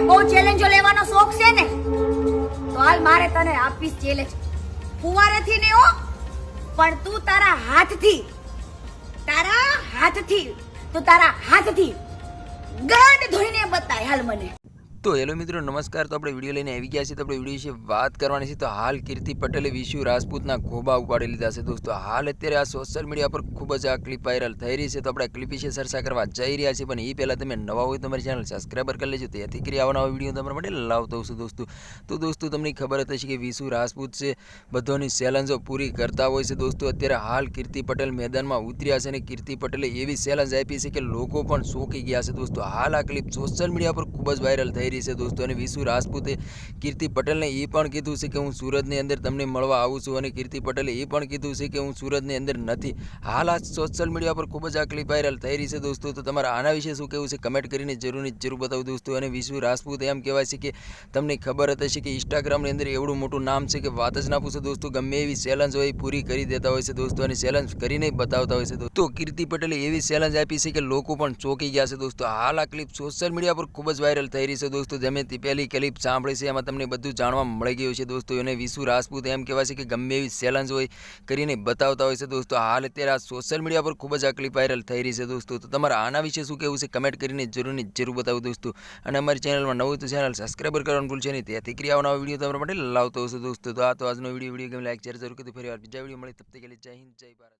બહુ ચેલેન્જો લેવાનો શોખ છે ને, તો હાલ મારે તને આપીશ ચેલેન્જ. ફુવારેથી નહીં હો, પણ તું તારા હાથથી તારા હાથથી ગાંડ ધોઈને બતાય હાલ મને. તો હેલો મિત્રો નમસ્કાર. તો આપણે વિડીયો લઈને આવી ગયા છીએ. તો આપણે વિડીયો વિશે વાત કરવાની છે. તો હાલ કીર્તિ પટેલે વિશુ રાજપૂતના ખોબા ઉપાડી લીધા છે દોસ્તો. હાલ અત્યારે આ સોશિયલ મીડિયા પર ખૂબ જ આ ક્લિપ વાયરલ થઈ રહી છે. તો આપણે ક્લિપ વિશે ચર્ચા કરવા જઈ રહ્યા છીએ, પણ એ પહેલાં તમે નવા હોય તો તમારી ચેનલ સબસ્ક્રાઈબર કરી લેજો. તેથી કરી આવા નવા વિડીયો તમારા માટે લાવતો હશું દોસ્તો. તો દોસ્તો તમને ખબર જ હશે કે વિશુ રાજપૂત છે બધાની ચેલેન્જો પૂરી કરતા હોય છે દોસ્તો. અત્યારે હાલ કીર્તિ પટેલ મેદાનમાં ઉતર્યા છે અને કીર્તિ પટેલે એવી ચેલેન્જ આપી છે કે લોકો પણ ચોંકી ગયા છે દોસ્તો. હાલ આ ક્લિપ સોશિયલ મીડિયા પર ખૂબ જ વાયરલ થઈ રહી છે દોસ્તો. અને વિશુ રાજપૂતે કીર્તિ પટેલને એ પણ કીધું છે કે હું સુરતની અંદર તમને મળવા આવું છું, અને કીર્તિ પટેલે એ પણ કીધું છે કે હું સુરતની અંદર નથી. હાલ આ સોશિયલ મીડિયા પર ખૂબ જ આ ક્લિપ વાયરલ થઈ રહી છે દોસ્તો. તો તમારા આના વિશે શું કહેવું છે કમેન્ટ કરીને જરૂર બતાવો દોસ્તો. અને વિશુ રાજપૂત એમ કહેવાય છે કે તમને ખબર જ હશે કે ઇન્સ્ટાગ્રામની અંદર એવડું મોટું નામ છે કે વાત જ ના પૂછો દોસ્તો. ગમે એવી ચેલેન્જ હોય પૂરી કરી દેતા હોય છે દોસ્તો, અને ચેલેન્જ કરીને બતાવતા હોય છે. તો કીર્તિ પટેલે એવી ચેલેન્જ આપી છે કે લોકો પણ ચોંકી ગયા છે દોસ્તો. હાલ આ ક્લિપ સોશિયલ મીડિયા પર ખૂબ જ વાયરલ થઈ રહી છે દોસ્તો. જેમે પહેલી ક્લિપ સાંભળી છે એમાં તમને બધું જાણવા મળી ગયું છે દોસ્તો. અને વિશુ રાજપૂત એમ કહેવાય છે કે ગમે એવી ચેલેન્જ હોય કરીને બતાવતા હોય છે દોસ્તો. હાલ અત્યારે આ સોશિયલ મીડિયા પર ખૂબ જ આ ક્લિપ વાયરલ થઈ રહી છે દોસ્તો. તો તમારા આના વિશે શું કહેવું છે કમેન્ટ કરીને જરૂર બતાવો દોસ્તો. અને અમારી ચેનલમાં નવું તો ચેનલ સબસ્ક્રાઈબર કરવાનું ભૂલશે નહીં. તેથી કરી આવા નવા વિડીયો તમારા માટે લાવતો હશે દોસ્તો. તો આજનો વિડીયો ગમે લાઈક શેર જરૂર કરી. ફરી વાર બીજા વિડીયો મળે તબ તક કે લીએ જય હિન્દ જય ભારત.